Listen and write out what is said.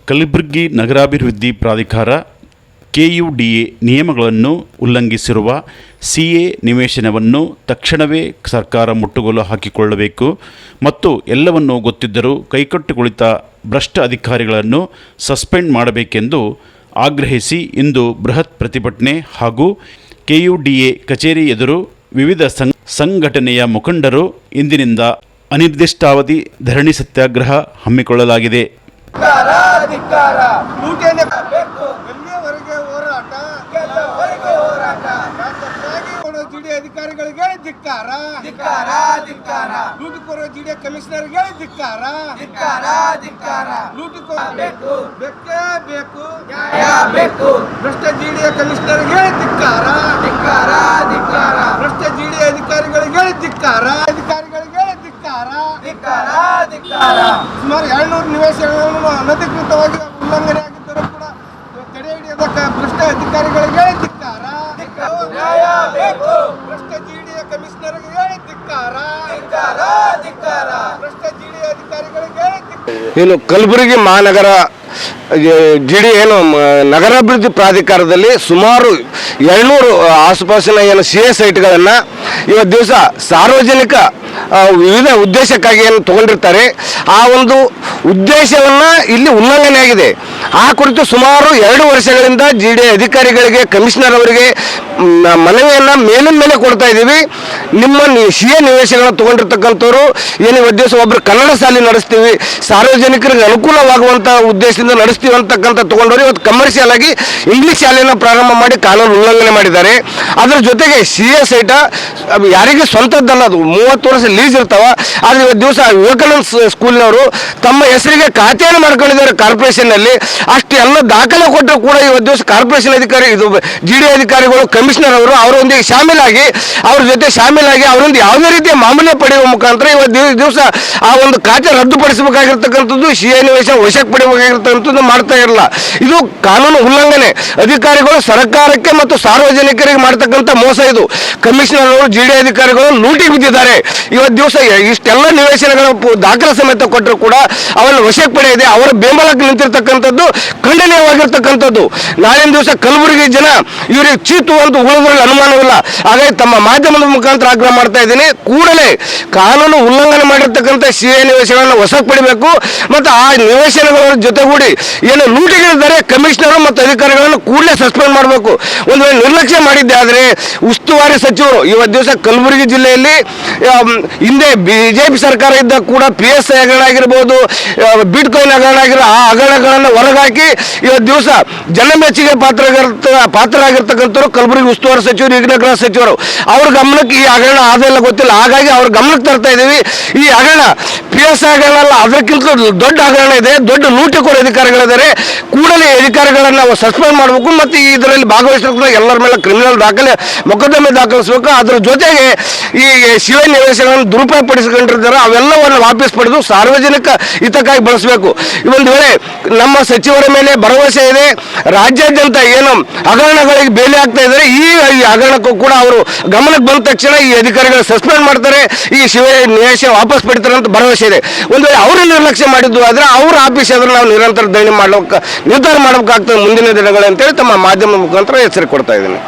ಕಲಬುರಗಿ ನಗರಾಭಿವೃದ್ಧಿ ಪ್ರಾಧಿಕಾರ KUDA ನಿಯಮಗಳನ್ನು ಉಲ್ಲಂಘಿಸಿರುವ CA ನಿವೇಶನವನ್ನು ತಕ್ಷಣವೇ ಸರ್ಕಾರ ಮುಟ್ಟುಗೋಲು ಹಾಕಿಕೊಳ್ಳಬೇಕು ಮತ್ತು ಎಲ್ಲವನ್ನೂ ಗೊತ್ತಿದ್ದರೂ ಕೈಕಟ್ಟು ಕುಳಿತ ಭ್ರಷ್ಟ ಅಧಿಕಾರಿಗಳನ್ನು ಸಸ್ಪೆಂಡ್ ಮಾಡಬೇಕೆಂದು ಆಗ್ರಹಿಸಿ ಇಂದು ಬೃಹತ್ ಪ್ರತಿಭಟನೆ ಹಾಗೂ KUDA ಕಚೇರಿ ಎದುರು ವಿವಿಧ ಸಂಘಟನೆಯ ಮುಖಂಡರು ಇಂದಿನಿಂದ ಅನಿರ್ದಿಷ್ಟಾವಧಿ ಧರಣಿ ಸತ್ಯಾಗ್ರಹ ಹಮ್ಮಿಕೊಳ್ಳಲಾಗಿದೆ. ಅಧಿಕಾರಿಗಳಿಗೆ ಧಿಕ್ಕಾರ, ಲೂಟಿಕೋರ ಜಿಡಿಎ ಕಮಿಷನರ್ಗೆ ಧಿಕ್ಕಾರ, ಬೇಕೇ ಬೇಕು, ಭ್ರಷ್ಟ ಜಿಡಿಎ ಕಮಿಷನರ್ಗೆ ಧಿಕ್ಕಾರ, ಭ್ರಷ್ಟ ಜಿಡಿಎ ಅಧಿಕಾರಿಗಳಿಗೆ ಧಿಕ್ಕಾರ, ಸುಮಾರು 200 ನಿವೇಶನಗಳನ್ನು ಅನಧಿಕೃತವಾಗಿ ಉಲ್ಲಂಘನೆ ಆಗಿದ್ದರೂ ಕೂಡ ತಡೆ ಹಿಡಿಯದ ಭ್ರಷ್ಟ ಅಧಿಕಾರಿಗಳಿಗೆ ಧಿಕ್ಕಾರ, ಭ್ರಷ್ಟ ಜಿಡಿಎ ಕಮಿಷನರ್ಗೆ ಧಿಕ್ಕಾರ, ಭ್ರಷ್ಟ ಜಿಡಿಎ ಅಧಿಕಾರಿಗಳಿಗೆ ಏನು ಕಲಬುರಗಿ ಮಹಾನಗರ ಜಿಡಿ ಏನು ನಗರಾಭಿವೃದ್ಧಿ ಪ್ರಾಧಿಕಾರದಲ್ಲಿ ಸುಮಾರು 200 ಆಸುಪಾಸಿನ ಏನು CA ಸೈಟ್ಗಳನ್ನು ಇವತ್ತು ದಿವಸ ಸಾರ್ವಜನಿಕ ವಿವಿಧ ಉದ್ದೇಶಕ್ಕಾಗಿ ಏನು ತಗೊಂಡಿರ್ತಾರೆ, ಆ ಒಂದು ಉದ್ದೇಶವನ್ನು ಇಲ್ಲಿ ಉಲ್ಲಂಘನೆ ಆಗಿದೆ. ಆ ಕುರಿತು ಸುಮಾರು 2 ವರ್ಷಗಳಿಂದ GD ಅಧಿಕಾರಿಗಳಿಗೆ, ಕಮಿಷನರ್ ಅವರಿಗೆ ಮನವಿಯನ್ನು ಮೇಲಿನ ಮೇಲೆ ಕೊಡ್ತಾ ಇದ್ದೀವಿ. ನಿಮ್ಮ CA ನಿವೇಶನಗಳನ್ನು ತಗೊಂಡಿರ್ತಕ್ಕಂಥವ್ರು ಏನು ಇವತ್ತು ದಿವಸ ಒಬ್ಬರು ಕನ್ನಡ ಶಾಲೆ ನಡೆಸ್ತೀವಿ, ಸಾರ್ವಜನಿಕರಿಗೆ ಅನುಕೂಲವಾಗುವಂಥ ಉದ್ದೇಶದಿಂದ ನಡೆಸ್ತೀವಿ ಅಂತಕ್ಕಂಥ ತೊಗೊಂಡವರು ಇವತ್ತು ಕಮರ್ಷಿಯಲ್ ಆಗಿ ಇಂಗ್ಲೀಷ್ ಶಾಲೆಯನ್ನು ಪ್ರಾರಂಭ ಮಾಡಿ ಕಾನೂನು ಉಲ್ಲಂಘನೆ ಮಾಡಿದ್ದಾರೆ. ಅದರ ಜೊತೆಗೆ CA ಸೈಟ ಯಾರಿಗೆ ಸ್ವಂತದ್ದಲ್ಲ, ಅದು 30 ವರ್ಷ ಲೀಸ್ ಇರ್ತಾವ. ಆದರೆ ಇವತ್ತು ದಿವಸ ವಿವೇಕಾನಂದ ಸ್ಕೂಲಿನವರು ತಮ್ಮ ಹೆಸರಿಗೆ ಖಾತೆಯನ್ನು ಮಾಡ್ಕೊಂಡಿದ್ದಾರೆ ಕಾರ್ಪೊರೇಷನ್ನಲ್ಲಿ. ಅಷ್ಟು ಎಲ್ಲ ದಾಖಲೆ ಕೊಟ್ಟರು ಕೂಡ ಇವತ್ತು ದಿವಸ ಕಾರ್ಪೊರೇಷನ್ ಅಧಿಕಾರಿ, ಇದು GD ಅಧಿಕಾರಿಗಳು, ಕಮಿಷನರ್ ಅವರು ಅವರೊಂದಿಗೆ ಶಾಮೀಲಾಗಿ ಅವ್ರ ಜೊತೆ ಶಾಮೀಲಾಗಿ ಅವರೊಂದು ಯಾವುದೇ ರೀತಿಯ ಮಾಮೂಲಿ ಪಡೆಯುವ ಮುಖಾಂತರ ಇವತ್ತು ದಿವಸ ಆ ಒಂದು ಖಾತೆ ರದ್ದುಪಡಿಸಬೇಕಾಗಿರ್ತಕ್ಕಂಥದ್ದು, CA ನಿವೇಶನ ವಶಕ್ಕೆ ಪಡೆಯಬೇಕಾಗಿರ್ತಕ್ಕಂಥದ್ದು ಮಾಡ್ತಾ ಇರಲ್ಲ. ಇದು ಕಾನೂನು ಉಲ್ಲಂಘನೆ. ಅಧಿಕಾರಿಗಳು ಸರ್ಕಾರಕ್ಕೆ ಮತ್ತು ಸಾರ್ವಜನಿಕರಿಗೆ ಮಾಡ್ತಕ್ಕಂಥ ಮೋಸ ಇದು. ಕಮಿಷನರ್ ಅವರು GD ಅಧಿಕಾರಿಗಳು ಲೂಟಿಗೆ ಬಿದ್ದಿದ್ದಾರೆ. ಇವತ್ತು ದಿವಸ ಇಷ್ಟೆಲ್ಲ ನಿವೇಶನಗಳ ದಾಖಲೆ ಸಮೇತ ಕೊಟ್ಟರು ಕೂಡ ಅವರನ್ನು ವಶಕ್ಕೆ ಪಡೆಯದೆ ಅವರ ಬೆಂಬಲಕ್ಕೆ ನಿಂತಿರ್ತಕ್ಕಂಥದ್ದು ಖಂಡನೀಯವಾಗಿರ್ತಕ್ಕಂಥದ್ದು. ನಾಳಿನ ದಿವಸ ಕಲಬುರಗಿ ಜನ ಇವರಿಗೆ ಚೀತು ಅಂತ ಉಳಿದ್ರಲ್ಲಿ ಅನುಮಾನವಿಲ್ಲ. ಹಾಗಾಗಿ ತಮ್ಮ ಮಾಧ್ಯಮದ ಮುಖಾಂತರ ಆಗ್ರಹ ಮಾಡ್ತಾ ಇದ್ದೀನಿ, ಕೂಡಲೇ ಕಾನೂನು ಉಲ್ಲಂಘನೆ ಮಾಡಿರ್ತಕ್ಕಂಥ CA ನಿವೇಶನಗಳನ್ನು ವಶಕ್ಕೆ ಪಡಿಬೇಕು ಮತ್ತು ಆ ನಿವೇಶನಗಳ ಜೊತೆಗೂಡಿ ಏನು ಲೂಟಿಗಳಿದ್ದಾರೆ ಕಮಿಷನರ್ ಮತ್ತು ಅಧಿಕಾರಿಗಳನ್ನು ಕೂಡಲೇ ಸಸ್ಪೆಂಡ್ ಮಾಡಬೇಕು. ಒಂದು ವೇಳೆ ನಿರ್ಲಕ್ಷ್ಯ ಮಾಡಿದ್ದೆ ಆದರೆ ಉಸ್ತುವಾರಿ ಸಚಿವರು ಇವತ್ತು ದಿವಸ ಕಲಬುರಗಿ ಜಿಲ್ಲೆಯಲ್ಲಿ ಹಿಂದೆ BJP ಸರ್ಕಾರ ಇದ್ದಾಗ ಕೂಡ PSI ಹಗರಣ ಆಗಿರ್ಬೋದು, ಬಿಟ್ಕಾಯಿನ್ ಹಗರಣ ಆಗಿರೋ ಆ ಹಗರಣಗಳನ್ನು ಹೊರಗಾಕಿ ಇವತ್ತು ದಿವಸ ಜನಮೆಚ್ಚುಗೆ ಪಾತ್ರರಾಗಿರ್ತಕ್ಕಂಥವ್ರು ಕಲಬುರಗಿ ಉಸ್ತುವಾರಿ ಸಚಿವರು, ಈಗಿನ ಗೃಹ ಸಚಿವರು. ಅವ್ರ ಗಮನಕ್ಕೆ ಈ ಹಗರಣ ಆದೆಲ್ಲ ಗೊತ್ತಿಲ್ಲ, ಹಾಗಾಗಿ ಅವ್ರ ಗಮನಕ್ಕೆ ತರ್ತಾ ಇದ್ದೀವಿ. ಈ ಹಗರಣ PSI ಹಗರಣ ಅಲ್ಲ, ಅದಕ್ಕಿಂತ ದೊಡ್ಡ ಹಗರಣ ಇದೆ, ದೊಡ್ಡ ಲೂಟಿಕೋರ ಅಧಿಕಾರಿಗಳಿದ್ದಾರೆ. ಕೂಡಲೇ ಅಧಿಕಾರಿಗಳನ್ನು ನಾವು ಸಸ್ಪೆಂಡ್ ಮಾಡಬೇಕು ಮತ್ತು ಇದರಲ್ಲಿ ಭಾಗವಹಿಸಿದ ಎಲ್ಲರ ಮೇಲೆ ಕ್ರಿಮಿನಲ್ ದಾಖಲೆ ಮೊಕದ್ದಮೆ ದಾಖಲಿಸಬೇಕು. ಅದರ ಜೊತೆಗೆ ಈ CA ನಿವೇಶನಗಳನ್ನು ದುರುಪಯೋಗ ಪಡಿಸಿಕೊಂಡಿರ್ತಾರೆ ಅವೆಲ್ಲವನ್ನು ವಾಪಸ್ ಪಡೆದು ಸಾರ್ವಜನಿಕ ಹಿತಕ್ಕಾಗಿ ಬಳಸಬೇಕು. ಒಂದು ವೇಳೆ ನಮ್ಮ ಸಚಿವರ ಮೇಲೆ ಭರವಸೆ ಇದೆ, ರಾಜ್ಯಾದ್ಯಂತ ಏನು ಹಗರಣಗಳಿಗೆ ಬೇಲಿ ಆಗ್ತಾ ಇದ್ದಾರೆ, ಈ ಹಗರಣಕ್ಕೂ ಕೂಡ ಅವರು ಗಮನಕ್ಕೆ ಬಂದ ತಕ್ಷಣ ಈ ಅಧಿಕಾರಿಗಳು ಸಸ್ಪೆಂಡ್ ಮಾಡ್ತಾರೆ, ಈ CA ನಿವೇಶನ ವಾಪಸ್ ಪಡಿತಾರೆ ಅಂತ ಭರವಸೆ ಇದೆ. ಒಂದು ವೇಳೆ ಅವರು ನಿರ್ಲಕ್ಷ್ಯ ಮಾಡಿದ್ದು ಆದರೆ ಅವ್ರ ಆಫೀಸ್ ಆದ್ರೆ ನಾವು ನಿರಂತರ ಧರಣಿ ನಿರ್ಧಾರ ಮಾಡಬೇಕಾಗ್ತದೆ ಮುಂದಿನ ದಿನಗಳಂತೇಳಿ ತಮ್ಮ ಮಾಧ್ಯಮದ ಮುಖಾಂತರ ಎಚ್ಚರಿಕೆ ಕೊಡ್ತಾ ಇದ್ದೀನಿ.